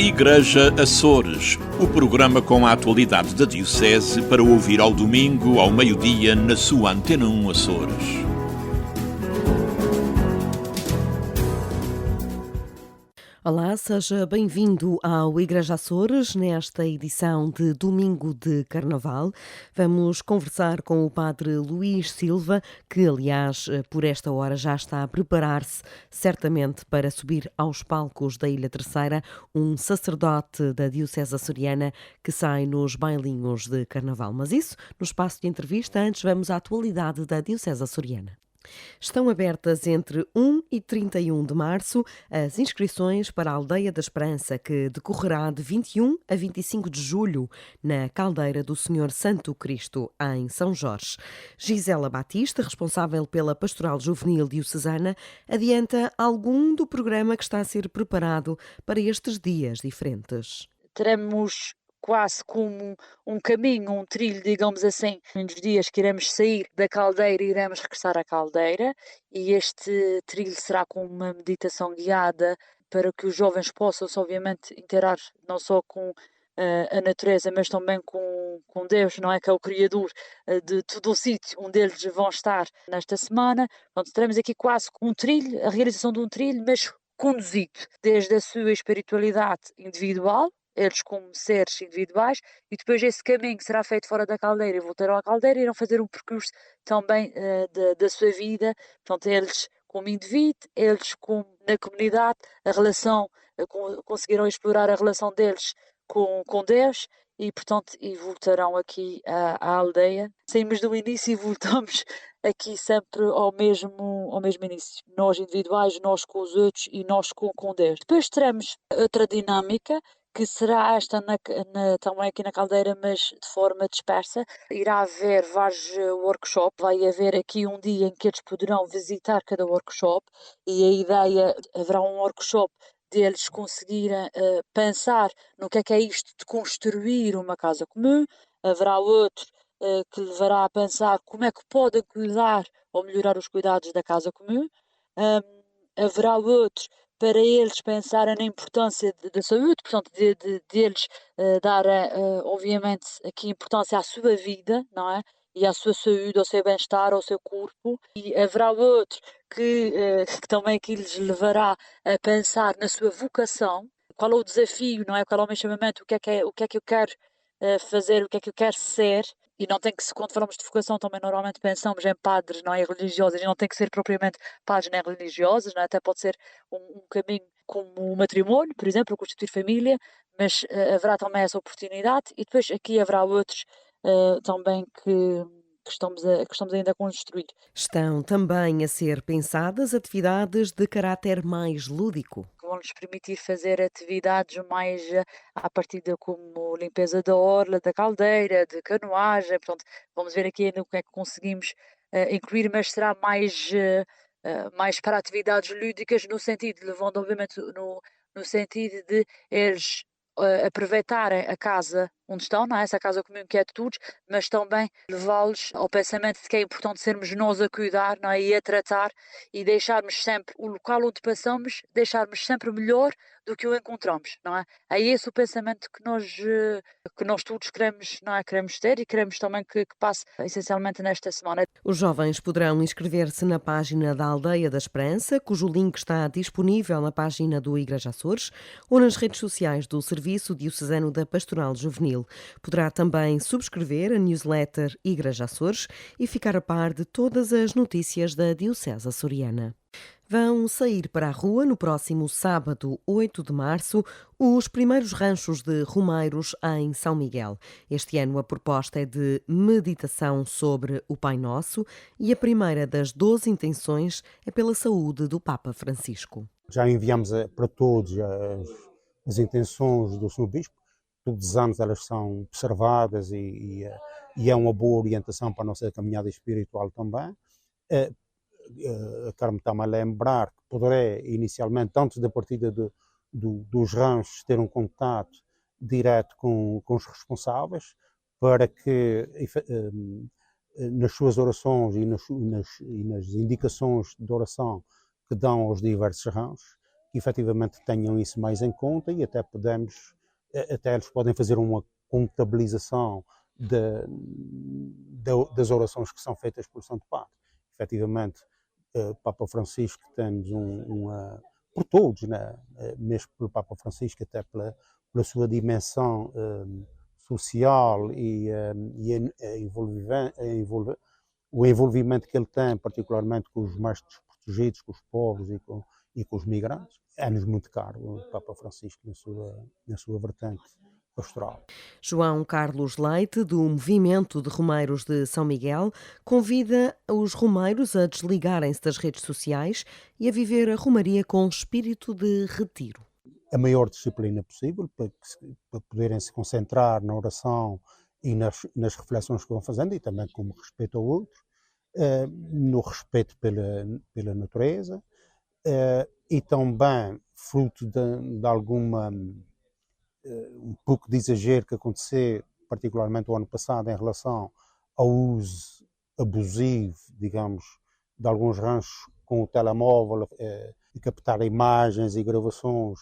Igreja Açores, o programa com a atualidade da Diocese para ouvir ao domingo, ao meio-dia, na sua Antena 1 Açores. Olá, seja bem-vindo ao Igreja Açores, nesta edição de Domingo de Carnaval. Vamos conversar com o Padre Luís Silva, que, aliás, por esta hora já está a preparar-se, certamente, para subir aos palcos da Ilha Terceira, um sacerdote da Diocese Açoriana que sai nos bailinhos de Carnaval. Mas isso, no espaço de entrevista, antes vamos à atualidade da Diocese Açoriana. Estão abertas entre 1 e 31 de março as inscrições para a Aldeia da Esperança, que decorrerá de 21 a 25 de julho na Caldeira do Senhor Santo Cristo, em São Jorge. Gisela Batista, responsável pela Pastoral Juvenil Diocesana, adianta algum do programa que está a ser preparado para estes dias diferentes. Teremos quase como um caminho, um trilho, digamos assim, nos dias que iremos sair da caldeira e iremos regressar à caldeira, e este trilho será com uma meditação guiada para que os jovens possam, obviamente, interagir não só com a natureza, mas também com Deus, não é? Que é o Criador de todo o sítio onde eles vão estar nesta semana. Portanto, teremos aqui quase um trilho, a realização de um trilho, mas conduzido desde a sua espiritualidade individual, eles como seres individuais, e depois esse caminho que será feito fora da caldeira e voltarão à caldeira, irão fazer um percurso também da sua vida, portanto eles como indivíduo, eles como na comunidade, a relação, conseguirão explorar a relação deles com Deus, e portanto e voltarão aqui à aldeia. Saímos do início e voltamos aqui sempre ao mesmo início, nós individuais, nós com os outros e nós com Deus. Depois teremos outra dinâmica, que será esta também aqui na caldeira, mas de forma dispersa. Irá haver vários workshops, vai haver aqui um dia em que eles poderão visitar cada workshop, e a ideia, haverá um workshop deles conseguirem pensar no que é isto de construir uma casa comum, haverá outro que levará a pensar como é que podem cuidar ou melhorar os cuidados da casa comum, haverá outros para eles pensarem na importância da saúde, portanto, de eles darem, obviamente, aqui importância à sua vida, não é? E à sua saúde, ao seu bem-estar, ao seu corpo. E haverá outro que também aqui lhes levará a pensar na sua vocação, qual é o desafio, não é? Qual é o meu chamamento, o que é que eu quero fazer, o que é que eu quero ser. E não tem que ser, quando falamos de vocação, também normalmente pensamos em padres, não é? Religiosos, e não tem que ser propriamente padres nem religiosos, não é? Até pode ser um caminho como o matrimónio, por exemplo, constituir família, mas haverá também essa oportunidade, e depois aqui haverá outros também que estamos ainda a construir. Estão também a ser pensadas atividades de caráter mais lúdico. Que vão nos permitir fazer atividades mais à partida, como limpeza da orla, da caldeira, de canoagem. Portanto, vamos ver aqui ainda o que é que conseguimos incluir, mas será mais para atividades lúdicas, no sentido, levando obviamente no sentido de eles aproveitarem a casa onde estão, não é? Essa casa comum que é de todos, mas também levá-los ao pensamento de que é importante sermos nós a cuidar, não é? E a tratar, e deixarmos sempre o local onde passamos, deixarmos sempre melhor do que o encontramos, não é? É esse o pensamento que nós todos queremos, não é? Queremos ter, e queremos também que passe essencialmente nesta semana. Os jovens poderão inscrever-se na página da Aldeia da Esperança, cujo link está disponível na página do Igreja Açores, ou nas redes sociais do Serviço Diocesano da Pastoral Juvenil. Poderá também subscrever a newsletter Igreja Açores e ficar a par de todas as notícias da Diocese Açoriana. Vão sair para a rua no próximo sábado, 8 de março, os primeiros ranchos de romeiros em São Miguel. Este ano a proposta é de meditação sobre o Pai Nosso, e a primeira das 12 intenções é pela saúde do Papa Francisco. Já enviamos para todos as intenções do Sr. Bispo. Todos os anos elas são observadas e é uma boa orientação para a nossa caminhada espiritual também. Quero-me também lembrar que poderei inicialmente, antes da partida dos ranchos, ter um contato direto com os responsáveis, para que nas suas orações e nas indicações de oração que dão aos diversos ranchos, que efetivamente tenham isso mais em conta e até eles podem fazer uma contabilização das orações que são feitas pelo Santo Padre. Efetivamente, Papa Francisco tem por todos, né? Mesmo pelo Papa Francisco, até pela sua dimensão social e o envolvimento que ele tem, particularmente com os mais desprotegidos, com os pobres e com os migrantes, é-nos muito caro o Papa Francisco na sua vertente pastoral. João Carlos Leite, do Movimento de Romeiros de São Miguel, convida os romeiros a desligarem-se das redes sociais e a viver a romaria com espírito de retiro. A maior disciplina possível para poderem se concentrar na oração e nas reflexões que vão fazendo e também como respeito ao outro, no respeito pela natureza e também fruto de alguma um pouco de exagero que aconteceu, particularmente o ano passado, em relação ao uso abusivo, digamos, de alguns ranchos com o telemóvel e captar imagens e gravações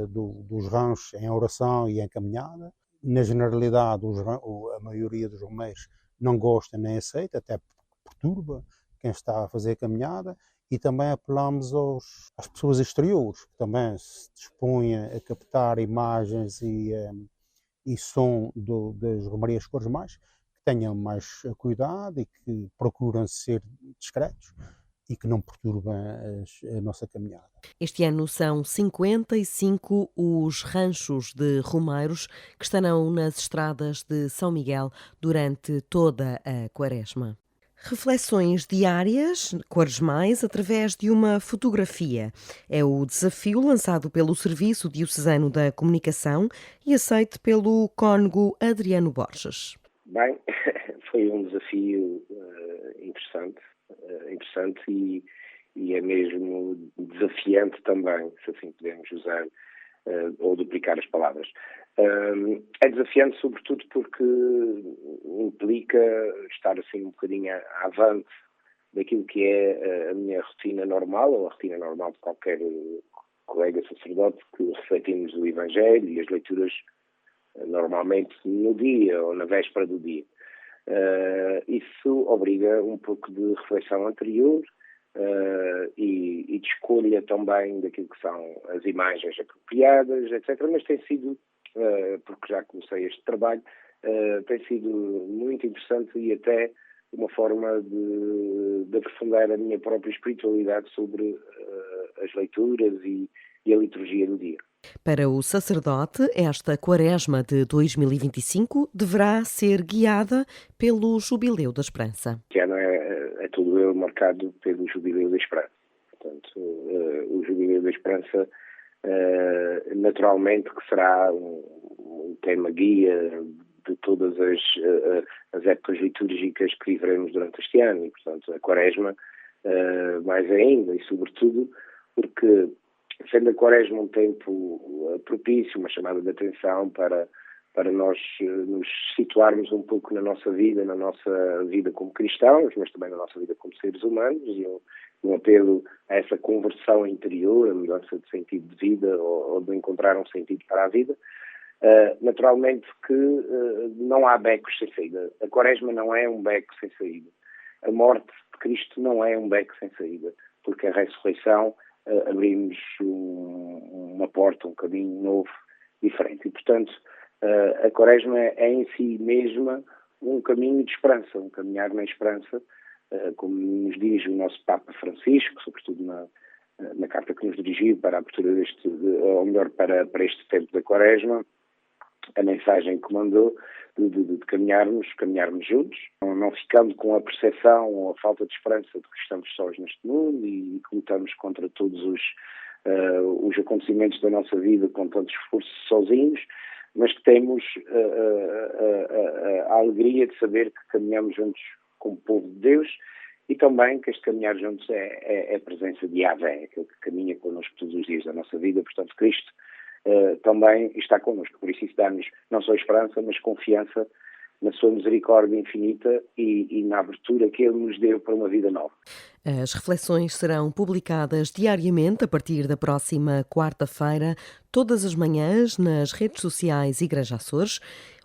dos ranchos em oração e em caminhada. Na generalidade, a maioria dos romeiros não gosta nem aceita, até perturba quem está a fazer a caminhada. E também apelamos às pessoas exteriores, que também se dispõem a captar imagens e som das romarias quaresmais, que tenham mais cuidado e que procuram ser discretos e que não perturbem a nossa caminhada. Este ano são 55 os ranchos de romeiros que estarão nas estradas de São Miguel durante toda a Quaresma. Reflexões diárias, quaresmais, através de uma fotografia. É o desafio lançado pelo Serviço Diocesano da Comunicação e aceito pelo cônego Adriano Borges. Bem, foi um desafio interessante e é mesmo desafiante também, se assim podemos usar ou duplicar as palavras. É desafiante sobretudo porque implica estar assim um bocadinho avante daquilo que é a minha rotina normal, ou a rotina normal de qualquer colega sacerdote que refletimos o Evangelho e as leituras normalmente no dia ou na véspera do dia. Isso obriga um pouco de reflexão anterior e de escolha também daquilo que são as imagens apropriadas, etc. Mas tem sido, porque já comecei este trabalho, tem sido muito interessante e até uma forma de aprofundar a minha própria espiritualidade sobre as leituras e a liturgia do dia. Para o sacerdote, esta Quaresma de 2025 deverá ser guiada pelo Jubileu da Esperança. Que ano é todo ele marcado pelo Jubileu da Esperança. Portanto, o Jubileu da Esperança, naturalmente, que será um tema guia de todas as épocas litúrgicas que viveremos durante este ano. E, portanto, a Quaresma, mais ainda, e sobretudo porque, sendo a Quaresma um tempo propício, uma chamada de atenção para nós nos situarmos um pouco na nossa vida como cristãos, mas também na nossa vida como seres humanos, e um apelo a essa conversão interior, a mudança de sentido de vida ou de encontrar um sentido para a vida. Naturalmente que não há becos sem saída. A Quaresma não é um beco sem saída. A morte de Cristo não é um beco sem saída, porque a ressurreição abrimos uma porta, um caminho novo, diferente. E, portanto, a Quaresma é em si mesma um caminho de esperança, um caminhar na esperança, como nos diz o nosso Papa Francisco, sobretudo na carta que nos dirigiu para a abertura para este tempo da Quaresma, a mensagem que mandou de caminharmos juntos, não ficando com a percepção ou a falta de esperança de que estamos sós neste mundo e que lutamos contra todos os acontecimentos da nossa vida com tanto esforço sozinhos, mas que temos a alegria de saber que caminhamos juntos como povo de Deus e também que este caminhar juntos é a presença de Yahvé, aquele que caminha connosco todos os dias da nossa vida. Portanto, Cristo também está connosco. Por isso dá-nos não só esperança, mas confiança na sua misericórdia infinita e na abertura que Ele nos deu para uma vida nova. As reflexões serão publicadas diariamente a partir da próxima quarta-feira, todas as manhãs, nas redes sociais Igreja Açores,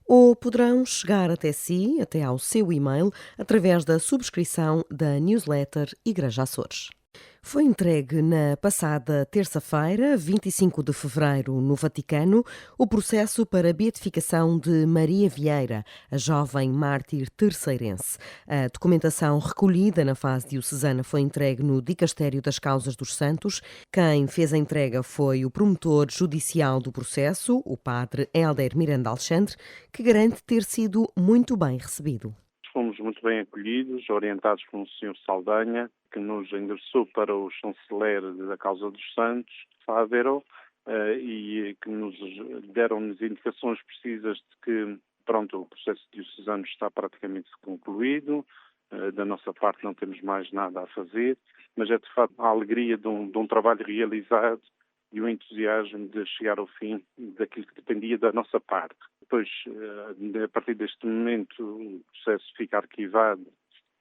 ou poderão chegar até si, até ao seu e-mail, através da subscrição da newsletter Igreja Açores. Foi entregue na passada terça-feira, 25 de fevereiro, no Vaticano, o processo para a beatificação de Maria Vieira, a jovem mártir terceirense. A documentação recolhida na fase diocesana foi entregue no Dicastério das Causas dos Santos. Quem fez a entrega foi o promotor judicial do processo, o padre Hélder Miranda Alexandre, que garante ter sido muito bem recebido. Fomos muito bem acolhidos, orientados por um senhor Saldanha, que nos endereçou para o chanceler da Causa dos Santos, Fávero, e que nos deram-nos indicações precisas de que, pronto, o processo diocesano está praticamente concluído, da nossa parte não temos mais nada a fazer, mas é de facto a alegria de um trabalho realizado e o entusiasmo de chegar ao fim daquilo que dependia da nossa parte. Depois, a partir deste momento, o processo fica arquivado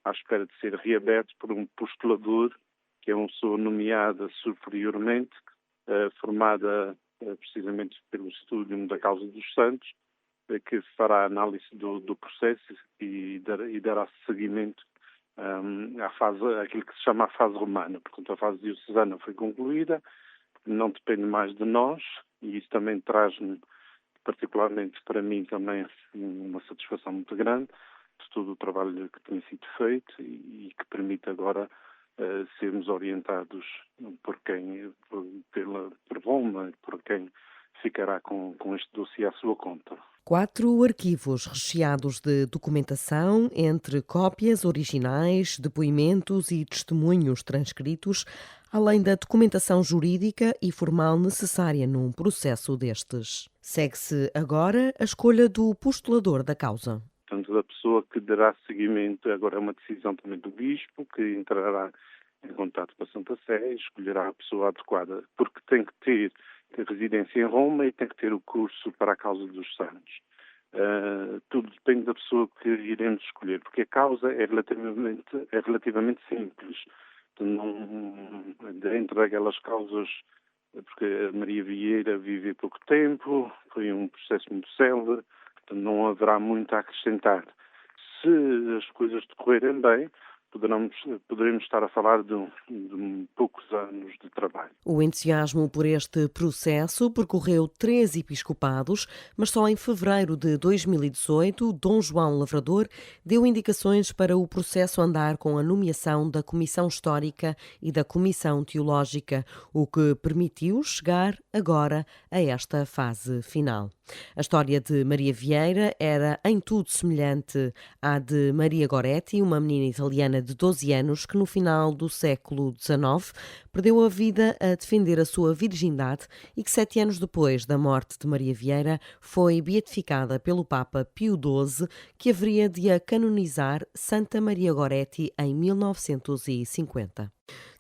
à espera de ser reaberto por um postulador, que é uma pessoa nomeada superiormente, formada precisamente pelo Estúdio da Causa dos Santos, que fará a análise do processo e dará seguimento àquilo que se chama a fase romana. Portanto, a fase diocesana foi concluída, não depende mais de nós, e isso também traz-me, particularmente para mim, também uma satisfação muito grande de todo o trabalho que tem sido feito e que permite agora sermos orientados por Roma, por quem ficará com este dossiê à sua conta. 4 arquivos recheados de documentação, entre cópias originais, depoimentos e testemunhos transcritos, além da documentação jurídica e formal necessária num processo destes. Segue-se agora a escolha do postulador da causa. Portanto, da pessoa que dará seguimento, agora é uma decisão também do Bispo, que entrará em contato com a Santa Sé e escolherá a pessoa adequada, porque tem que ter residência em Roma e tem que ter o curso para a Causa dos Santos. Tudo depende da pessoa que iremos escolher, porque a causa é relativamente simples. Dentro daquelas causas, porque a Maria Vieira vive pouco tempo, foi um processo muito célebre, não haverá muito a acrescentar. Se as coisas decorrerem bem, poderemos estar a falar de poucos anos de trabalho. O entusiasmo por este processo percorreu 3 episcopados, mas só em fevereiro de 2018, Dom João Lavrador deu indicações para o processo andar com a nomeação da Comissão Histórica e da Comissão Teológica, o que permitiu chegar agora a esta fase final. A história de Maria Vieira era em tudo semelhante à de Maria Goretti, uma menina italiana de 12 anos que no final do século XIX perdeu a vida a defender a sua virgindade e que 7 anos depois da morte de Maria Vieira foi beatificada pelo Papa Pio XII, que haveria de a canonizar Santa Maria Goretti em 1950.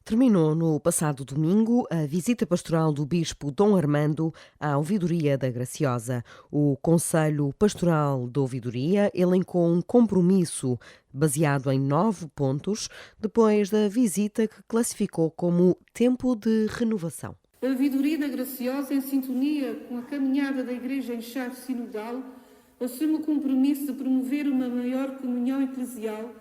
Terminou no passado domingo a visita pastoral do Bispo Dom Armando à Ouvidoria da Graciosa. O Conselho Pastoral da Ouvidoria elencou um compromisso baseado em 9 pontos, depois da visita que classificou como tempo de renovação. A Ouvidoria da Graciosa, em sintonia com a caminhada da Igreja em chave sinodal, assume o compromisso de promover uma maior comunhão eclesial,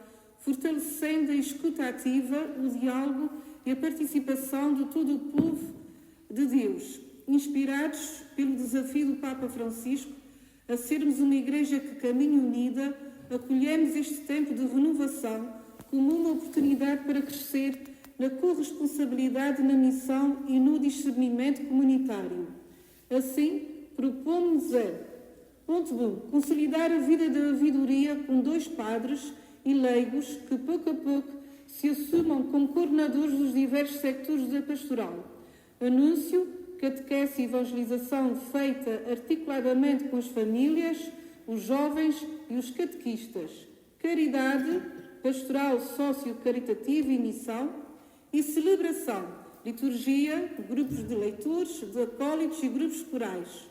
fortalecendo a escuta ativa, o diálogo e a participação de todo o povo de Deus, inspirados pelo desafio do Papa Francisco a sermos uma Igreja que caminha unida, acolhemos este tempo de renovação como uma oportunidade para crescer na corresponsabilidade na missão e no discernimento comunitário. Assim, propomos ponto 1, consolidar a vida da ouvidoria com 2 padres e leigos que, pouco a pouco, se assumam como coordenadores dos diversos sectores da pastoral. Anúncio, catequese e evangelização feita articuladamente com as famílias, os jovens e os catequistas. Caridade, pastoral sócio-caritativa e missão. E celebração, liturgia, grupos de leitores, de acólitos e grupos corais.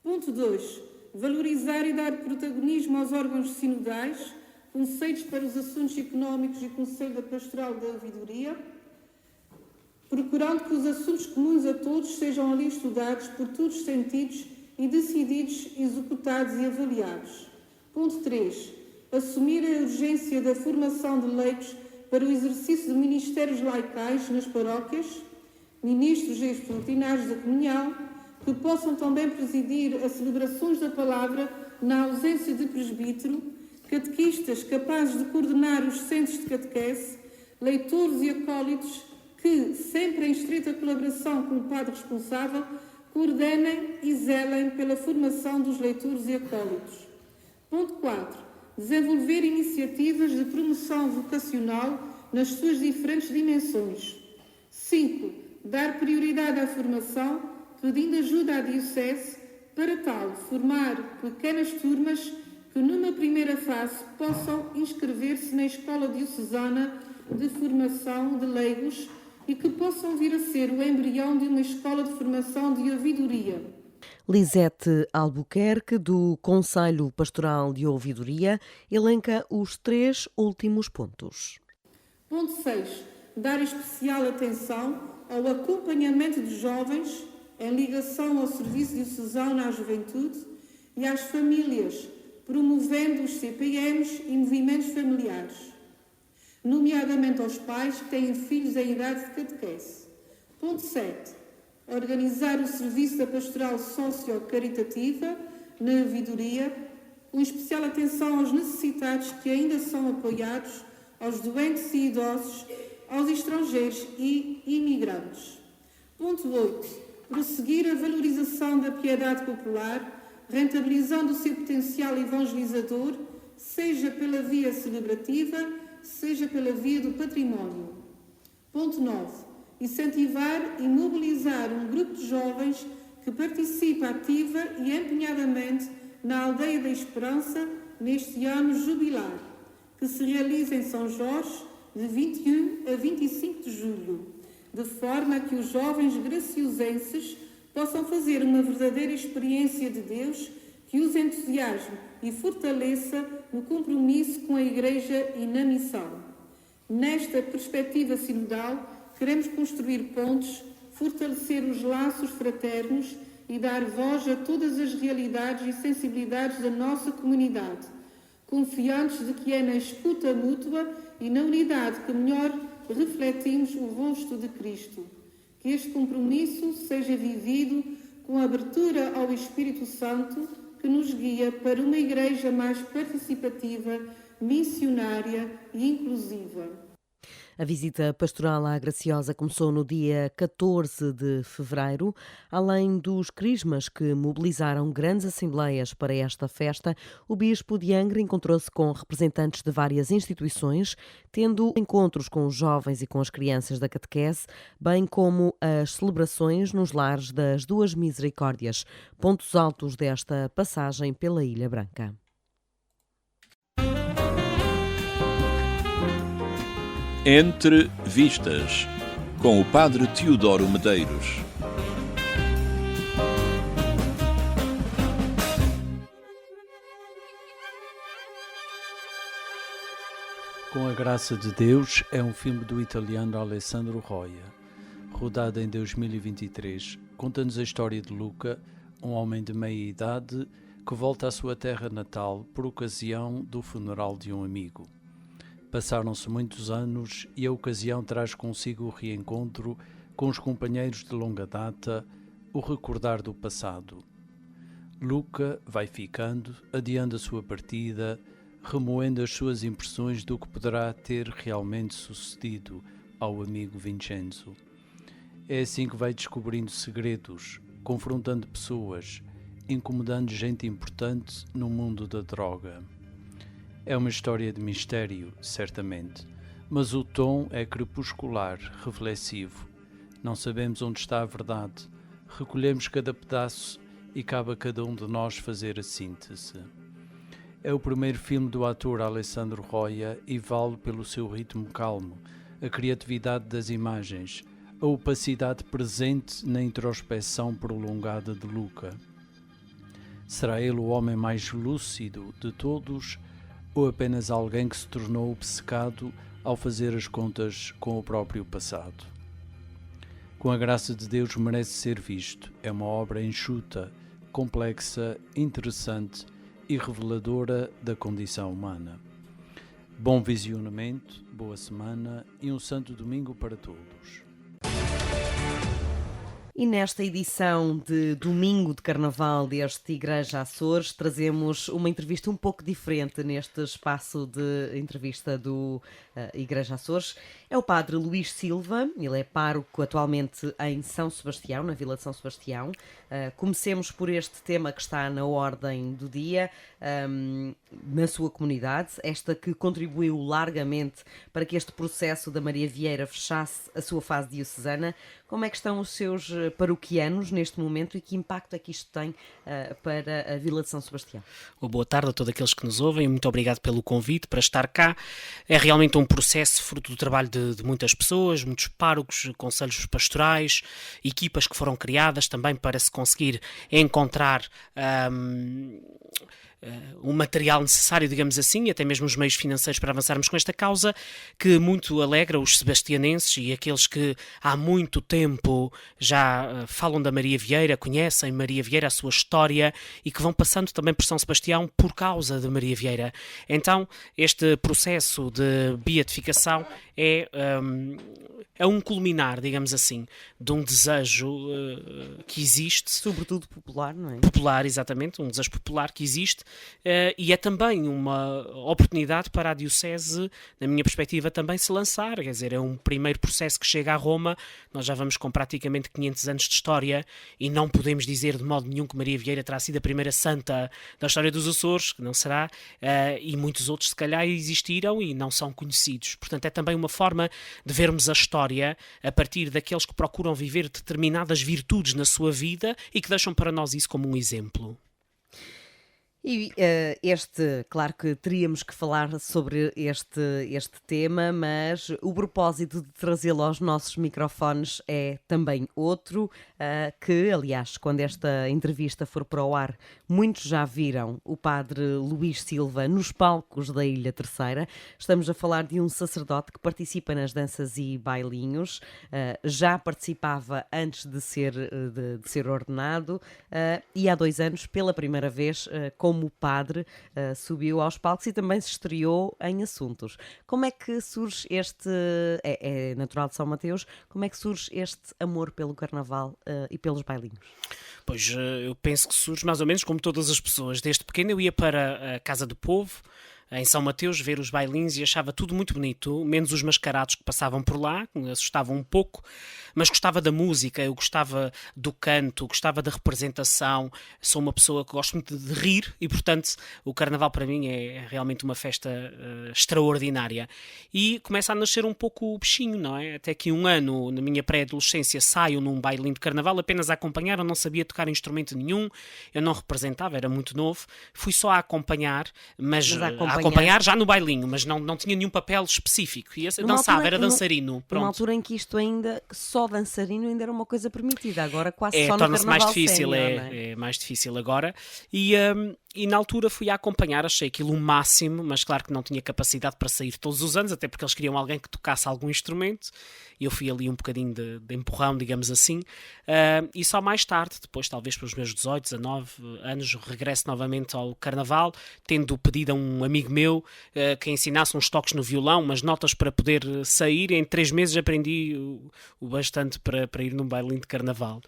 Ponto 2. valorizar e dar protagonismo aos órgãos sinodais, conceitos para os assuntos económicos e Conselho da Pastoral da Ouvidoria, procurando que os assuntos comuns a todos sejam ali estudados por todos sentidos e decididos, executados e avaliados. Ponto 3. Assumir a urgência da formação de leigos para o exercício de ministérios laicais nas paróquias, ministros extraordinários da comunhão, que possam também presidir as celebrações da palavra na ausência de presbítero, catequistas capazes de coordenar os centros de catequese, leitores e acólitos que, sempre em estreita colaboração com o padre responsável, coordenem e zelem pela formação dos leitores e acólitos. Ponto 4. Desenvolver iniciativas de promoção vocacional nas suas diferentes dimensões. 5. Dar prioridade à formação, pedindo ajuda à Diocese, para tal formar pequenas turmas que, numa primeira fase, possam inscrever-se na Escola Diocesana de Formação de Leigos e que possam vir a ser o embrião de uma escola de formação de ouvidoria. Lisete Albuquerque, do Conselho Pastoral de Ouvidoria, elenca os 3 últimos pontos. Ponto 6. Dar especial atenção ao acompanhamento de jovens em ligação ao Serviço Diocesano à Juventude e às famílias, promovendo os CPMs e movimentos familiares, nomeadamente aos pais que têm filhos em idade de catequese. Ponto 7. Organizar o serviço da pastoral socio-caritativa na ouvidoria, com especial atenção aos necessitados que ainda são apoiados, aos doentes e idosos, aos estrangeiros e imigrantes. Ponto 8. Prosseguir a valorização da piedade popular, rentabilizando o seu potencial evangelizador, seja pela via celebrativa, seja pela via do património. Ponto 9. Incentivar e mobilizar um grupo de jovens que participa ativa e empenhadamente na Aldeia da Esperança neste ano jubilar, que se realiza em São Jorge de 21 a 25 de julho, de forma que os jovens graciosenses possam fazer uma verdadeira experiência de Deus que os entusiasme e fortaleça no compromisso com a Igreja e na missão. Nesta perspectiva sinodal, queremos construir pontes, fortalecer os laços fraternos e dar voz a todas as realidades e sensibilidades da nossa comunidade, confiantes de que é na escuta mútua e na unidade que melhor refletimos o rosto de Cristo. Que este compromisso seja vivido com abertura ao Espírito Santo, que nos guia para uma Igreja mais participativa, missionária e inclusiva. A visita pastoral à Graciosa começou no dia 14 de fevereiro. Além dos crismas que mobilizaram grandes assembleias para esta festa, o bispo de Angra encontrou-se com representantes de várias instituições, tendo encontros com os jovens e com as crianças da catequese, bem como as celebrações nos lares das Duas Misericórdias, pontos altos desta passagem pela Ilha Branca. Entre Vistas, com o padre Teodoro Medeiros. Com a Graça de Deus é um filme do italiano Alessandro Roia, rodado em 2023. Conta-nos a história de Luca, um homem de meia idade que volta à sua terra natal por ocasião do funeral de um amigo. Passaram-se muitos anos e a ocasião traz consigo o reencontro com os companheiros de longa data, o recordar do passado. Luca vai ficando, adiando a sua partida, remoendo as suas impressões do que poderá ter realmente sucedido ao amigo Vincenzo. É assim que vai descobrindo segredos, confrontando pessoas, incomodando gente importante no mundo da droga. É uma história de mistério, certamente, mas o tom é crepuscular, reflexivo. Não sabemos onde está a verdade, recolhemos cada pedaço e cabe a cada um de nós fazer a síntese. É o primeiro filme do ator Alessandro Roia e vale pelo seu ritmo calmo, a criatividade das imagens, a opacidade presente na introspecção prolongada de Luca. Será ele o homem mais lúcido de todos ou apenas alguém que se tornou obcecado ao fazer as contas com o próprio passado? Com a graça de Deus merece ser visto. É uma obra enxuta, complexa, interessante e reveladora da condição humana. Bom visionamento, boa semana e um santo domingo para todos. E nesta edição de Domingo de Carnaval deste Igreja Açores, trazemos uma entrevista um pouco diferente neste espaço de entrevista do Igreja Açores. É o padre Luís Silva, ele é pároco atualmente em São Sebastião, na Vila de São Sebastião. Comecemos por este tema que está na ordem do dia, na sua comunidade, esta que contribuiu largamente para que este processo da Maria Vieira fechasse a sua fase diocesana. Como é que estão os seus paroquianos neste momento e que impacto é que isto tem para a Vila de São Sebastião? Boa tarde a todos aqueles que nos ouvem, muito obrigado pelo convite para estar cá. É realmente um processo fruto do trabalho de muitas pessoas, muitos párocos, conselhos pastorais, equipas que foram criadas também para se conseguir encontrar o material necessário, digamos assim, e até mesmo os meios financeiros para avançarmos com esta causa, que muito alegra os sebastianenses e aqueles que há muito tempo já falam da Maria Vieira, conhecem Maria Vieira, a sua história, e que vão passando também por São Sebastião por causa de Maria Vieira. Então, este processo de beatificação é um culminar, digamos assim, de um desejo que existe. Sobretudo popular, não é? Popular, exatamente, um desejo popular que existe, e é também uma oportunidade para a Diocese, na minha perspectiva, também se lançar. Quer dizer, é um primeiro processo que chega a Roma, nós já vamos com praticamente 500 anos de história e não podemos dizer de modo nenhum que Maria Vieira terá sido a primeira santa da história dos Açores, que não será, e muitos outros se calhar existiram e não são conhecidos. Portanto, é também uma forma de vermos a história a partir daqueles que procuram viver determinadas virtudes na sua vida e que deixam para nós isso como um exemplo. E claro que teríamos que falar sobre este tema, mas o propósito de trazê-lo aos nossos microfones é também outro, que, aliás, quando esta entrevista for para o ar, muitos já viram o padre Luís Silva nos palcos da Ilha Terceira. Estamos a falar de um sacerdote que participa nas danças e bailinhos, já participava antes de ser ordenado, e há 2 anos, pela primeira vez, como padre, subiu aos palcos e também se estreou em Assuntos. Como é que surge é natural de São Mateus, como é que surge este amor pelo Carnaval e pelos bailinhos? Pois, eu penso que surge mais ou menos como todas as pessoas. Desde pequeno eu ia para a Casa do Povo, em São Mateus, ver os bailinhos e achava tudo muito bonito, menos os mascarados que passavam por lá, que me assustavam um pouco, mas gostava da música, eu gostava do canto, gostava da representação, sou uma pessoa que gosto muito de rir e, portanto, o Carnaval para mim é realmente uma festa extraordinária. E começa a nascer um pouco o bichinho, não é? Até que um ano, na minha pré-adolescência, saio num bailinho de Carnaval, apenas a acompanhar, eu não sabia tocar instrumento nenhum, eu não representava, era muito novo, fui só a acompanhar, mas a acompanhar já no bailinho, mas não tinha nenhum papel específico. E dançava, era dançarino. Pronto. Numa altura em que isto ainda, só dançarino ainda era uma coisa permitida, agora quase só no torna-se Carnaval mais difícil, sénior, é mais difícil agora. E na altura fui a acompanhar, achei aquilo o máximo, mas claro que não tinha capacidade para sair todos os anos, até porque eles queriam alguém que tocasse algum instrumento, e eu fui ali um bocadinho de empurrão, digamos assim, e só mais tarde, depois talvez pelos meus 18, 19 anos, regresso novamente ao Carnaval, tendo pedido a um amigo meu que ensinasse uns toques no violão, umas notas para poder sair, e em 3 meses aprendi o bastante para ir num bailinho de Carnaval.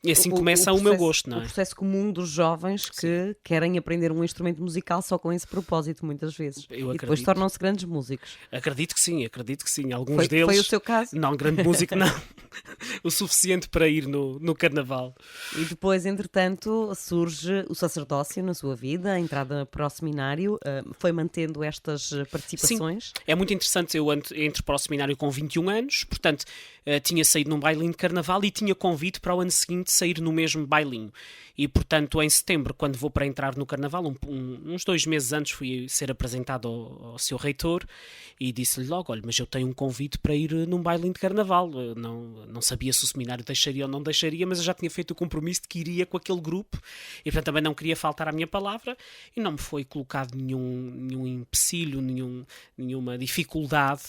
E assim começa o meu gosto, não é? O processo comum dos jovens que querem aprender um instrumento musical só com esse propósito, muitas vezes. E depois tornam-se grandes músicos. Acredito que sim. Alguns deles... Foi o seu caso? Não, grande músico não. O suficiente para ir no Carnaval. E depois, entretanto, surge o sacerdócio na sua vida, a entrada para o seminário. Foi mantendo estas participações? Sim, é muito interessante. Eu entro para o seminário com 21 anos, portanto, tinha saído num bailinho de Carnaval e tinha convite para o ano seguinte sair no mesmo bailinho. E, portanto, em setembro, quando vou para entrar no Carnaval, Carnaval, uns 2 meses antes fui ser apresentado ao seu reitor e disse-lhe logo, olha, mas eu tenho um convite para ir num bailinho de Carnaval. Eu não sabia se o seminário deixaria ou não deixaria, mas eu já tinha feito o compromisso de que iria com aquele grupo e, portanto, também não queria faltar à minha palavra e não me foi colocado nenhum empecilho, nenhuma dificuldade,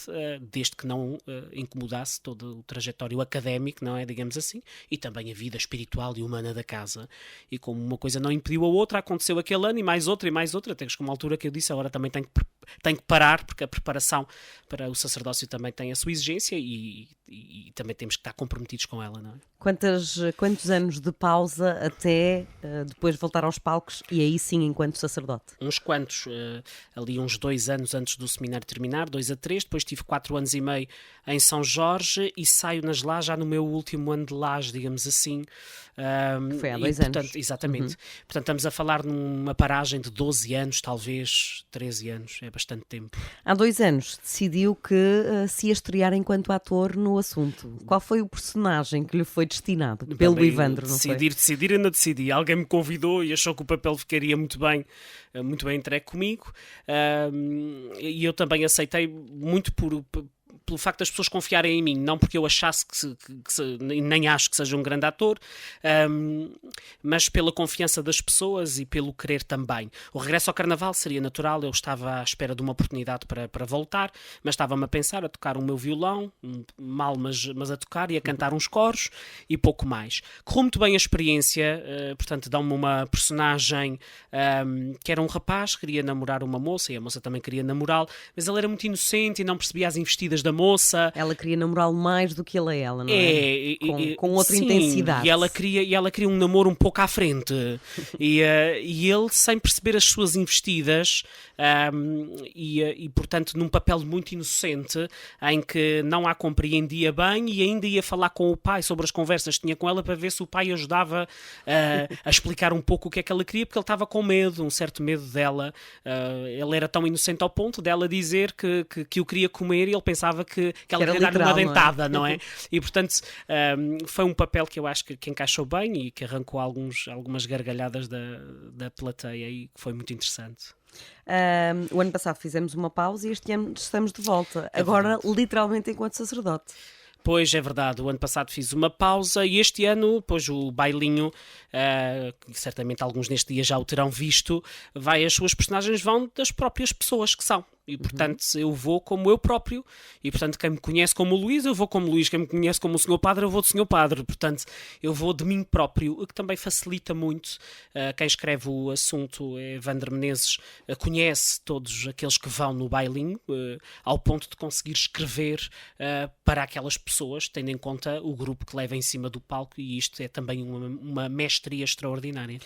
desde que não incomodasse todo o trajetório académico, não é, digamos assim, e também a vida espiritual e humana da casa. E como uma coisa não impediu a outra, aconteceu aquele ano e mais outra, até que uma altura que eu disse, agora também tenho que parar, porque a preparação para o sacerdócio também tem a sua exigência e também temos que estar comprometidos com ela, não é? Quantos anos de pausa até depois voltar aos palcos e aí sim enquanto sacerdote? Uns quantos, ali uns 2 anos antes do seminário terminar, 2 a 3, depois tive 4 anos e meio em São Jorge e saio nas Lajes já no meu último ano de Lajes, digamos assim. Foi há 2 anos. Exatamente. Portanto, estamos a falar numa paragem de 12 anos, talvez 13 anos, é bastante tempo. Há 2 anos decidiu que se ia estrear enquanto ator no assunto. Qual foi o personagem que lhe foi destinado pelo Ivandro? Decidir, ainda decidi. Alguém me convidou e achou que o papel ficaria muito bem entregue comigo, e eu também aceitei muito pelo facto das pessoas confiarem em mim, não porque eu achasse nem acho que seja um grande ator, mas pela confiança das pessoas e pelo querer também. O regresso ao Carnaval seria natural, eu estava à espera de uma oportunidade para voltar, mas estava-me a pensar, a tocar o meu violão, mal, mas a tocar e a cantar uns coros e pouco mais. Correu muito bem a experiência, portanto dão-me uma personagem que era um rapaz, queria namorar uma moça e a moça também queria namorá-lo, mas ele era muito inocente e não percebia as investidas da moça. Ela queria namorá-lo mais do que ele a ela, não é? Com outra intensidade. E ela queria um namoro um pouco à frente. e ele, sem perceber as suas investidas, e portanto num papel muito inocente, em que não a compreendia bem e ainda ia falar com o pai sobre as conversas que tinha com ela para ver se o pai ajudava a explicar um pouco o que é que ela queria, porque ele estava com medo, um certo medo dela. Ele era tão inocente ao ponto dela dizer que o queria comer e ele pensava que ela queria dar-lhe uma dentada, não é? E portanto foi um papel que eu acho que encaixou bem e que arrancou algumas gargalhadas da plateia e que foi muito interessante. O ano passado fizemos uma pausa e este ano estamos de volta. Agora, literalmente, enquanto sacerdote. Pois, é verdade, o ano passado fiz uma pausa e este ano, pois o bailinho, que certamente alguns neste dia já o terão visto, as suas personagens vão das próprias pessoas que são. E, portanto, eu vou como eu próprio. E, portanto, quem me conhece como Luís, eu vou como Luís. Quem me conhece como o Senhor Padre, eu vou do Senhor Padre. Portanto, eu vou de mim próprio, o que também facilita muito. Quem escreve o assunto, Evandro Menezes, conhece todos aqueles que vão no bailinho, ao ponto de conseguir escrever para aquelas pessoas, tendo em conta o grupo que leva em cima do palco. E isto é também uma mestria extraordinária.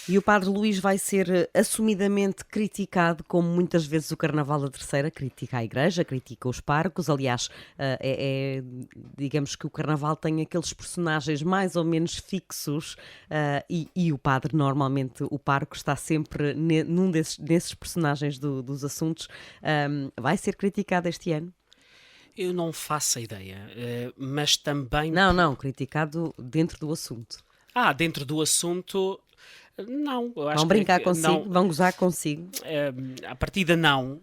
E o Padre Luís vai ser assumidamente criticado, como muitas vezes o Carnaval da Terceira critica a Igreja, critica os párocos. Aliás, digamos que o Carnaval tem aqueles personagens mais ou menos fixos, e o Padre, normalmente, o pároco está sempre num desses personagens dos assuntos. Vai ser criticado este ano? Eu não faço a ideia, mas também... Não, criticado dentro do assunto. Dentro do assunto... Não, eu acho vão brincar consigo? Não. Vão gozar consigo? À partida não,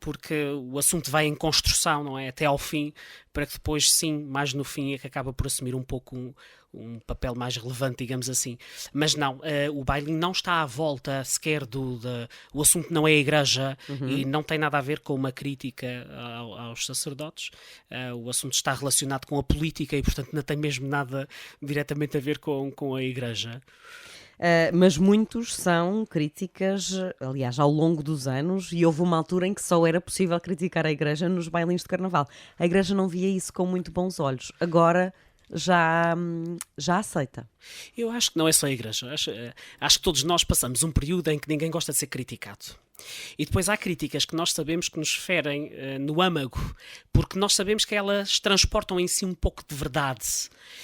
porque o assunto vai em construção, não é? Até ao fim, para que depois sim, mais no fim é que acaba por assumir um pouco um papel mais relevante, digamos assim. Mas não, o bailinho não está à volta sequer o assunto não é a Igreja e não tem nada a ver com uma crítica aos sacerdotes. O assunto está relacionado com a política e, portanto, não tem mesmo nada diretamente a ver com a Igreja. Mas muitos são críticas, aliás, ao longo dos anos, e houve uma altura em que só era possível criticar a Igreja nos bailinhos de Carnaval. A Igreja não via isso com muito bons olhos. Agora já aceita. Eu acho que não é só a Igreja. Acho que todos nós passamos um período em que ninguém gosta de ser criticado. E depois há críticas que nós sabemos que nos ferem no âmago, porque nós sabemos que elas transportam em si um pouco de verdade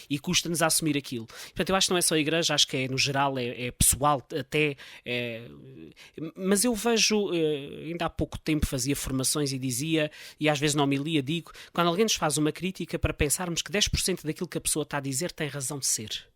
e custa-nos a assumir aquilo. Portanto, eu acho que não é só a Igreja, acho que é no geral, é pessoal até. Mas eu vejo, ainda há pouco tempo fazia formações e dizia, e às vezes na homilia digo, quando alguém nos faz uma crítica, para pensarmos que 10% daquilo que a pessoa está a dizer tem razão de ser.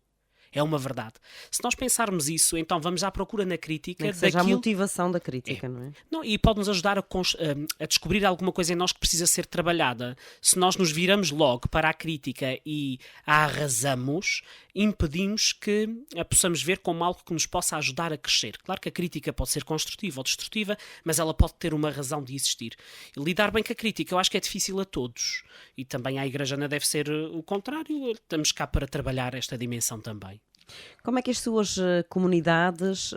é uma verdade. Se nós pensarmos isso, então vamos à procura na crítica Nem que seja daquilo... a motivação da crítica, não é? Não, e pode-nos ajudar a descobrir alguma coisa em nós que precisa ser trabalhada. Se nós nos viramos logo para a crítica e a arrasamos, impedimos que a possamos ver como algo que nos possa ajudar a crescer. Claro que a crítica pode ser construtiva ou destrutiva, mas ela pode ter uma razão de existir. E lidar bem com a crítica eu acho que é difícil a todos. E também à Igreja não deve ser o contrário. Estamos cá para trabalhar esta dimensão também. Como é que as suas comunidades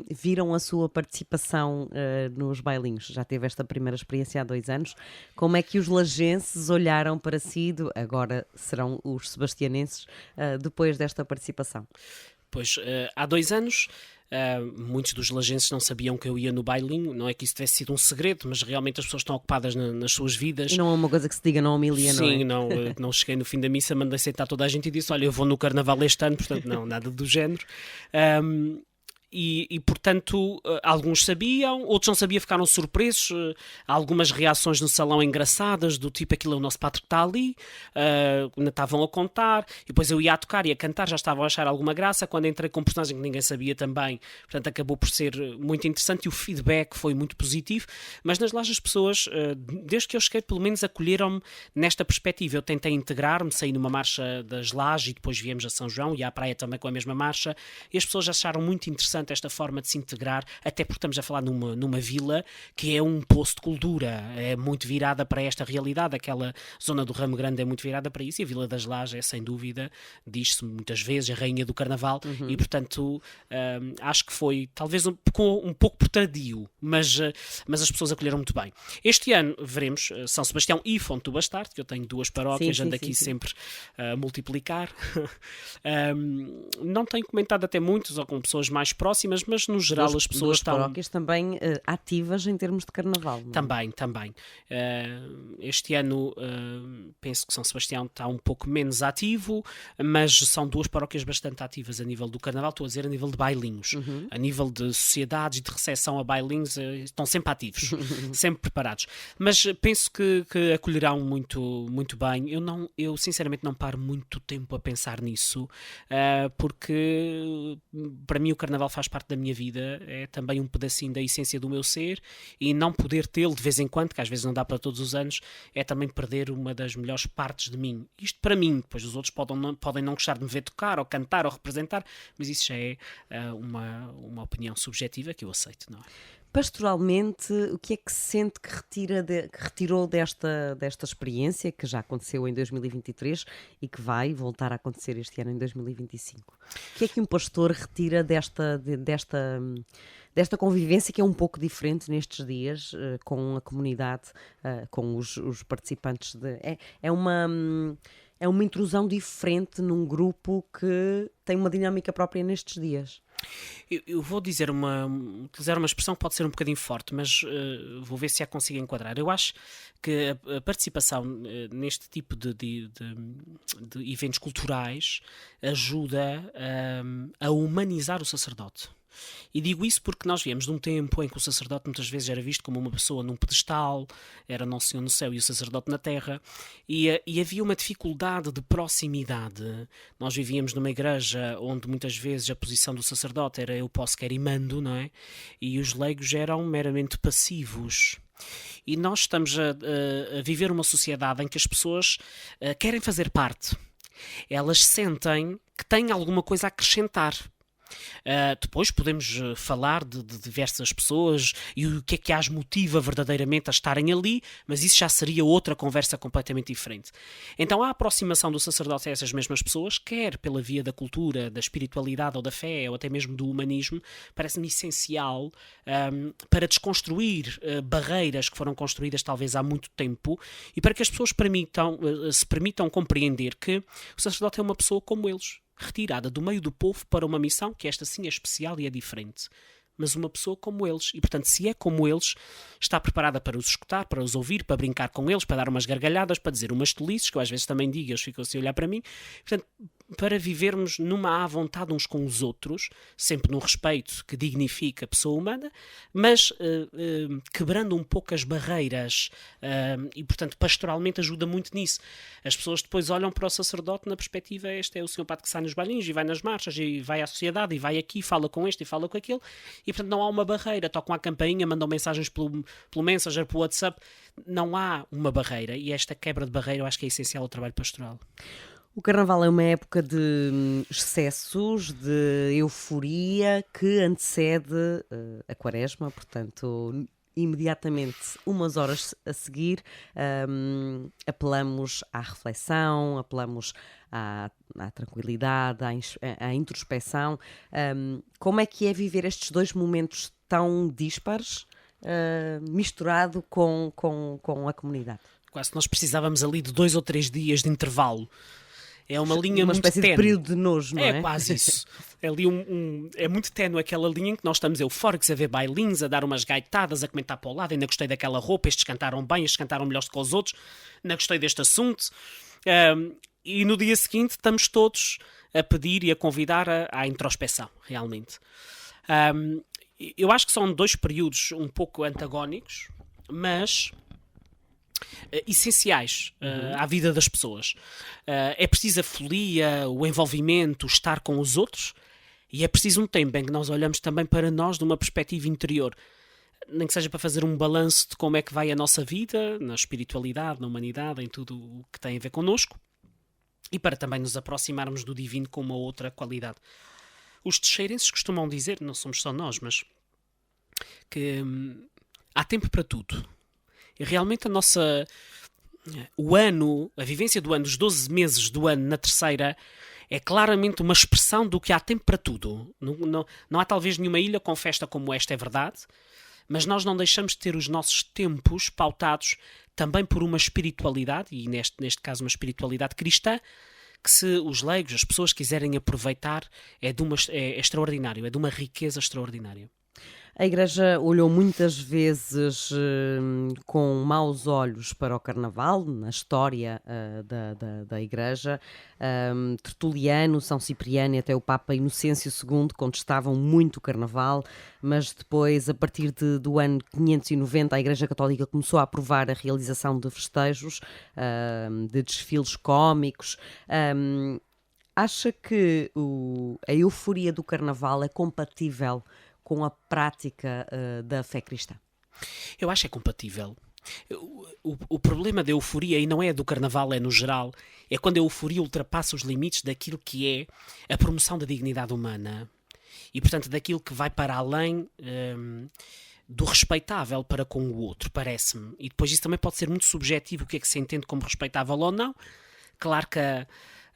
viram a sua participação nos bailinhos? Já teve esta primeira experiência há 2 anos. Como é que os lagenses olharam para si, agora serão os sebastianenses, depois desta participação? Pois, há 2 anos... muitos dos lagenses não sabiam que eu ia no bailinho, não é que isso tivesse sido um segredo, mas realmente as pessoas estão ocupadas nas suas vidas. E não é uma coisa que se diga na homilia, não é? Sim, não cheguei no fim da missa, mandei sentar toda a gente e disse, olha, eu vou no carnaval este ano, portanto não, nada do género. E, portanto, alguns sabiam, outros não sabiam, ficaram surpresos. Há algumas reações no salão engraçadas, do tipo, aquilo é o nosso padre que está ali, estavam a contar, e depois eu ia a tocar e a cantar, já estavam a achar alguma graça, quando entrei com um personagem que ninguém sabia também, portanto acabou por ser muito interessante e o feedback foi muito positivo, mas nas lajes as pessoas, desde que eu cheguei, pelo menos acolheram-me nesta perspectiva. Eu tentei integrar-me, saí numa marcha das lajes e depois viemos a São João e à praia também com a mesma marcha, e as pessoas acharam muito interessante esta forma de se integrar, até porque estamos a falar numa vila que é um poço de cultura, é muito virada para esta realidade, aquela zona do Ramo Grande é muito virada para isso, e a Vila das Lajes é, sem dúvida, diz-se muitas vezes, a rainha do carnaval, e portanto acho que foi talvez um pouco por tardio, mas as pessoas acolheram muito bem. Este ano veremos São Sebastião e Fonte do Bastardo, que eu tenho 2 paróquias, ando aqui sempre a multiplicar. Não tenho comentado até muitos, ou com pessoas mais próximas, mas no geral as pessoas estão... paróquias também ativas em termos de carnaval, não é? Também. Este ano penso que São Sebastião está um pouco menos ativo, mas são 2 paróquias bastante ativas a nível do carnaval, estou a dizer a nível de bailinhos. A nível de sociedades e de recepção a bailinhos estão sempre ativos, sempre preparados. Mas penso que acolherão muito, muito bem. Eu sinceramente não paro muito tempo a pensar nisso, porque para mim o carnaval faz parte da minha vida, é também um pedacinho da essência do meu ser, e não poder tê-lo de vez em quando, que às vezes não dá para todos os anos, é também perder uma das melhores partes de mim. Isto para mim, depois os outros podem não gostar de me ver tocar, ou cantar, ou representar, mas isso já é uma opinião subjetiva que eu aceito, não é? Pastoralmente, o que é que se sente que retirou desta experiência, que já aconteceu em 2023 e que vai voltar a acontecer este ano em 2025? O que é que um pastor retira desta convivência, que é um pouco diferente nestes dias, com a comunidade, com os participantes? É uma intrusão diferente num grupo que tem uma dinâmica própria nestes dias. Eu vou utilizar uma expressão que pode ser um bocadinho forte, mas vou ver se a consigo enquadrar. Eu acho que a participação neste tipo de eventos culturais ajuda a humanizar o sacerdote. E digo isso porque nós viemos de um tempo em que o sacerdote muitas vezes era visto como uma pessoa num pedestal, era Nosso Senhor no céu e o sacerdote na terra, e havia uma dificuldade de proximidade. Nós vivíamos numa igreja onde muitas vezes a posição do sacerdote era eu posso, quero e mando, não é? E os leigos eram meramente passivos. E nós estamos a viver uma sociedade em que as pessoas querem fazer parte. Elas sentem que têm alguma coisa a acrescentar. Depois podemos falar de diversas pessoas e o que é que as motiva verdadeiramente a estarem ali, mas isso já seria outra conversa completamente diferente. Então a aproximação do sacerdote a essas mesmas pessoas, quer pela via da cultura, da espiritualidade ou da fé, ou até mesmo do humanismo, parece-me essencial para desconstruir barreiras que foram construídas talvez há muito tempo e para que as pessoas se permitam compreender que o sacerdote é uma pessoa como eles, retirada do meio do povo para uma missão que esta sim é especial e é diferente, mas uma pessoa como eles, e portanto se é como eles, está preparada para os escutar, para os ouvir, para brincar com eles, para dar umas gargalhadas, para dizer umas tolices, que eu às vezes também digo, eles ficam assim a olhar para mim, portanto para vivermos numa à vontade uns com os outros, sempre no respeito que dignifica a pessoa humana, mas quebrando um pouco as barreiras, e portanto pastoralmente ajuda muito nisso. As pessoas depois olham para o sacerdote na perspectiva, este é o senhor padre que sai nos bailinhos e vai nas marchas e vai à sociedade e vai aqui, fala com este e fala com aquele, e portanto não há uma barreira, tocam a campainha, mandam mensagens pelo Messenger, pelo WhatsApp, não há uma barreira, e esta quebra de barreira eu acho que é essencial ao trabalho pastoral. O Carnaval é uma época de excessos, de euforia que antecede a Quaresma, portanto, imediatamente, umas horas a seguir, apelamos à reflexão, apelamos à tranquilidade, à introspeção. Como é que é viver estes dois momentos tão díspares, misturado com a comunidade? Quase que nós precisávamos ali de 2 ou 3 dias de intervalo. É uma linha uma muito espécie ténue. de período de nojo, não é? É quase isso. É ali é muito ténue aquela linha em que nós estamos eufóricos a ver bailinhos, a dar umas gaitadas, a comentar para o lado, ainda gostei daquela roupa, estes cantaram bem, estes cantaram melhor que os outros, ainda gostei deste assunto. E no dia seguinte estamos todos a pedir e a convidar à introspeção, realmente. Eu acho que são 2 períodos um pouco antagónicos, mas essenciais à vida das pessoas. É preciso a folia, o envolvimento, o estar com os outros, e é preciso um tempo em que nós olhamos também para nós de uma perspectiva interior, nem que seja para fazer um balanço de como é que vai a nossa vida, na espiritualidade, na humanidade, em tudo o que tem a ver connosco, e para também nos aproximarmos do divino com uma outra qualidade. Os teixeirenses costumam dizer, não somos só nós, mas que há tempo para tudo. E realmente a vivência do ano, os 12 meses do ano na terceira, é claramente uma expressão do que há tempo para tudo. Não há talvez nenhuma ilha com festa como esta, é verdade, mas nós não deixamos de ter os nossos tempos pautados também por uma espiritualidade, e neste caso uma espiritualidade cristã, que se os leigos, as pessoas quiserem aproveitar, é extraordinário, é de uma riqueza extraordinária. A Igreja olhou muitas vezes com maus olhos para o Carnaval, na história da Igreja. Tertuliano, São Cipriano e até o Papa Inocêncio II contestavam muito o Carnaval, mas depois, a partir do ano 590, a Igreja Católica começou a aprovar a realização de festejos, de desfiles cómicos. Acha que a euforia do Carnaval é compatível com a prática da fé cristã? Eu acho que é compatível. O problema da euforia, e não é do Carnaval, é no geral, é quando a euforia ultrapassa os limites daquilo que é a promoção da dignidade humana e, portanto, daquilo que vai para além do respeitável para com o outro, parece-me. E depois isso também pode ser muito subjetivo, o que é que se entende como respeitável ou não. Claro que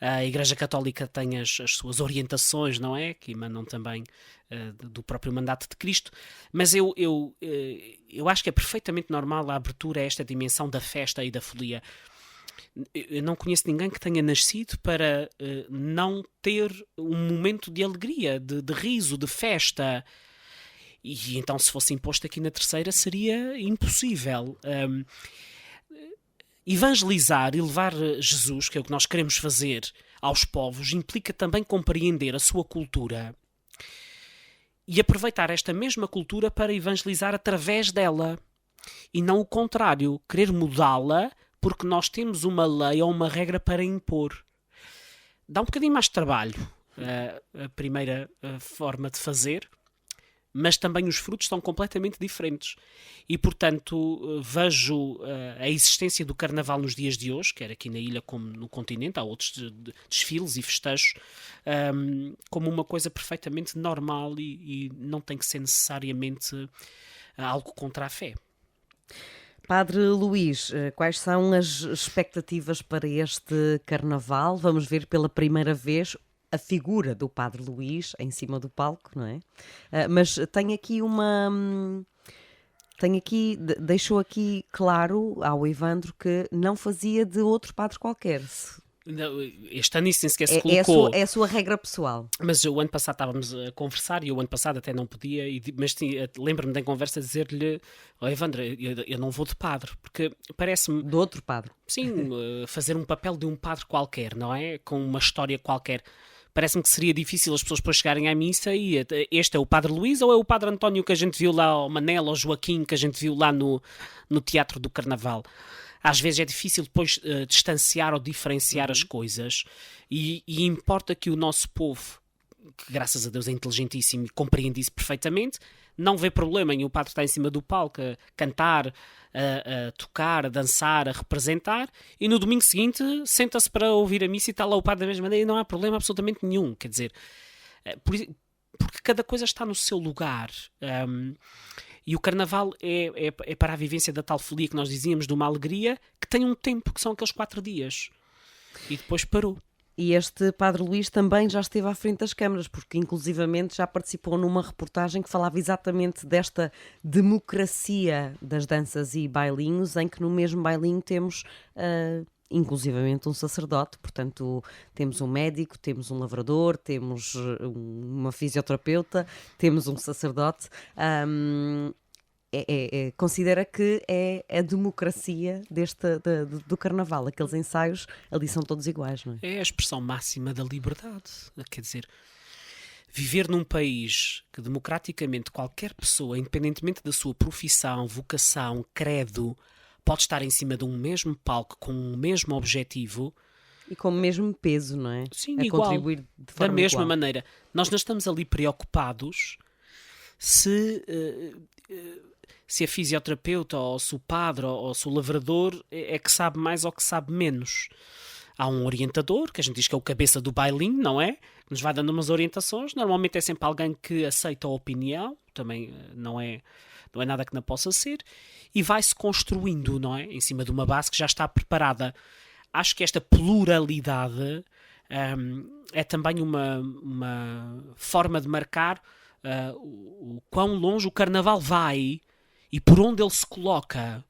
a Igreja Católica tem as suas orientações, não é? Que emanam também do próprio mandato de Cristo, mas eu acho que é perfeitamente normal a abertura a esta dimensão da festa e da folia. Eu não conheço ninguém que tenha nascido para não ter um momento de alegria, de riso, de festa. E então, se fosse imposto aqui na terceira, seria impossível. Evangelizar e levar Jesus, que é o que nós queremos fazer aos povos, implica também compreender a sua cultura e aproveitar esta mesma cultura para evangelizar através dela. E não o contrário, querer mudá-la porque nós temos uma lei ou uma regra para impor. Dá um bocadinho mais de trabalho a primeira forma de fazer, mas também os frutos são completamente diferentes. E, portanto, vejo a existência do Carnaval nos dias de hoje, quer aqui na ilha como no continente, há outros desfiles e festejos, como uma coisa perfeitamente normal e não tem que ser necessariamente algo contra a fé. Padre Luís, quais são as expectativas para este Carnaval? Vamos ver pela primeira vez a figura do Padre Luís em cima do palco, não é? Mas deixou aqui claro ao Evandro que não fazia de outro padre qualquer. Não, este ano isso nem sequer se colocou. É a sua regra pessoal. Mas o ano passado estávamos a conversar e o ano passado até não podia, mas lembro-me da conversa de dizer-lhe: Evandro, eu não vou de padre, porque parece-me... Do outro padre. Sim, fazer um papel de um padre qualquer, não é? Com uma história qualquer. Parece-me que seria difícil as pessoas depois chegarem à missa e este é o Padre Luís ou é o Padre António que a gente viu lá, ou Manel, ou Joaquim, que a gente viu lá no Teatro do Carnaval. Às vezes é difícil depois distanciar ou diferenciar as coisas e importa que o nosso povo, que graças a Deus é inteligentíssimo e compreende isso perfeitamente, não vê problema em o padre estar em cima do palco a cantar, a tocar, a dançar, a representar, e no domingo seguinte senta-se para ouvir a missa e está lá o padre da mesma maneira e não há problema absolutamente nenhum. Quer dizer, porque cada coisa está no seu lugar. E o Carnaval é para a vivência da tal folia que nós dizíamos, de uma alegria que tem um tempo, que são aqueles 4 dias. E depois parou. E este Padre Luís também já esteve à frente das câmaras, porque inclusivamente já participou numa reportagem que falava exatamente desta democracia das danças e bailinhos, em que no mesmo bailinho temos... inclusivamente um sacerdote, portanto temos um médico, temos um lavrador, temos uma fisioterapeuta, temos um sacerdote. Considera que é a democracia do Carnaval. Aqueles ensaios ali são todos iguais, não é? É a expressão máxima da liberdade. Quer dizer, viver num país que democraticamente qualquer pessoa, independentemente da sua profissão, vocação, credo, pode estar em cima de um mesmo palco com o mesmo objetivo. E com o mesmo peso, não é? Sim, a igual. Contribuir de forma da mesma igual. maneira. Nós não estamos ali preocupados se a fisioterapeuta, ou se o padre, ou se o lavrador é que sabe mais ou que sabe menos. Há um orientador, que a gente diz que é o cabeça do bailinho, não é? Nos vai dando umas orientações. Normalmente é sempre alguém que aceita a opinião, também não é nada que não possa ser, e vai-se construindo, não é? Em cima de uma base que já está preparada. Acho que esta pluralidade é também uma forma de marcar o quão longe o Carnaval vai e por onde ele se coloca,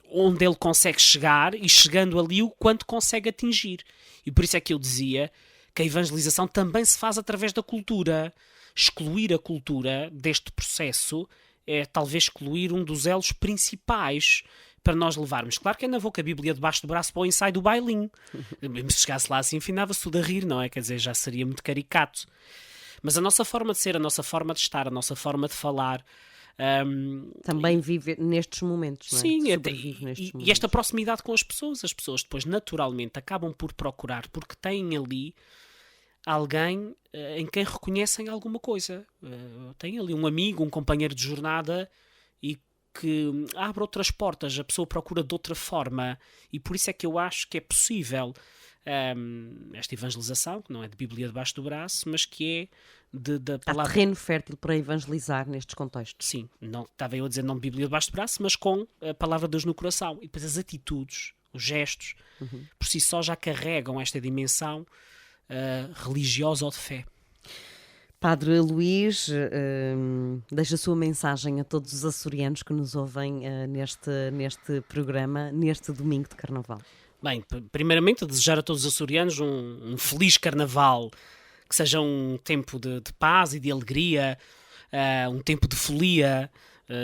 onde ele consegue chegar e, chegando ali, o quanto consegue atingir. E por isso é que eu dizia que a evangelização também se faz através da cultura. Excluir a cultura deste processo é talvez excluir um dos elos principais para nós levarmos. Claro que ainda vou com a Bíblia debaixo do braço para o ensaio do bailinho. Se chegasse lá assim, afinava-se tudo a rir, não é? Quer dizer, já seria muito caricato. Mas a nossa forma de ser, a nossa forma de estar, a nossa forma de falar... também vive nestes momentos, não é? Sim, e esta proximidade com as pessoas depois naturalmente acabam por procurar, porque têm ali alguém em quem reconhecem alguma coisa. Tem ali um amigo, um companheiro de jornada e que abre outras portas, a pessoa procura de outra forma, e por isso é que eu acho que é possível esta evangelização, que não é de Bíblia debaixo do braço, mas que é da palavra... Há terreno fértil para evangelizar nestes contextos. Sim, não estava eu a dizer não de Bíblia debaixo do braço, mas com a palavra de Deus no coração. E depois as atitudes, os gestos, por si só já carregam esta dimensão religiosa ou de fé. Padre Luís, deixa a sua mensagem a todos os açorianos que nos ouvem neste programa, neste domingo de Carnaval. Bem, primeiramente a desejar a todos os açorianos um feliz Carnaval, que seja um tempo de paz e de alegria, um tempo de folia,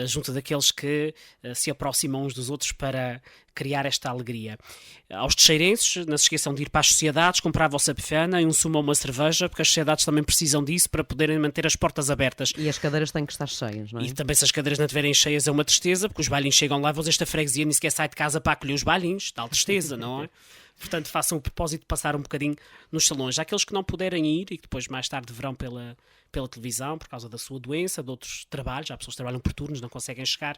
junto daqueles que se aproximam uns dos outros para criar esta alegria. Aos teixeirenses, não se esqueçam de ir para as sociedades, comprar a vossa bifana e um sumo ou uma cerveja, porque as sociedades também precisam disso para poderem manter as portas abertas. E as cadeiras têm que estar cheias, não é? E também, se as cadeiras não estiverem cheias, é uma tristeza, porque os bailinhos chegam lá, esta freguesia nem sequer sai de casa para acolher os bailinhos, tal tristeza, não é? Portanto, façam o propósito de passar um bocadinho nos salões. Há aqueles que não puderem ir e que depois mais tarde verão pela televisão, por causa da sua doença, de outros trabalhos, há pessoas que trabalham por turnos, não conseguem chegar.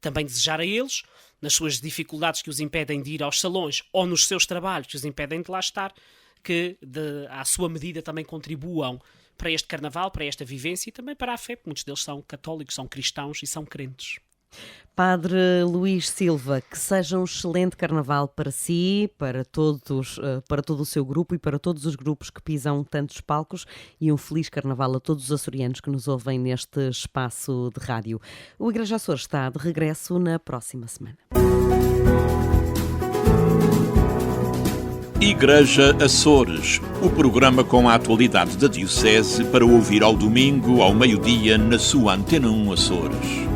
Também desejar a eles, nas suas dificuldades que os impedem de ir aos salões ou nos seus trabalhos que os impedem de lá estar, que à sua medida também contribuam para este Carnaval, para esta vivência e também para a fé, porque muitos deles são católicos, são cristãos e são crentes. Padre Luís Silva, que seja um excelente Carnaval para si, para todo o seu grupo e para todos os grupos que pisam tantos palcos, e um feliz Carnaval a todos os açorianos que nos ouvem neste espaço de rádio. O Igreja Açores está de regresso na próxima semana. Igreja Açores, o programa com a atualidade da Diocese para ouvir ao domingo, ao meio-dia, na sua Antena 1 Açores.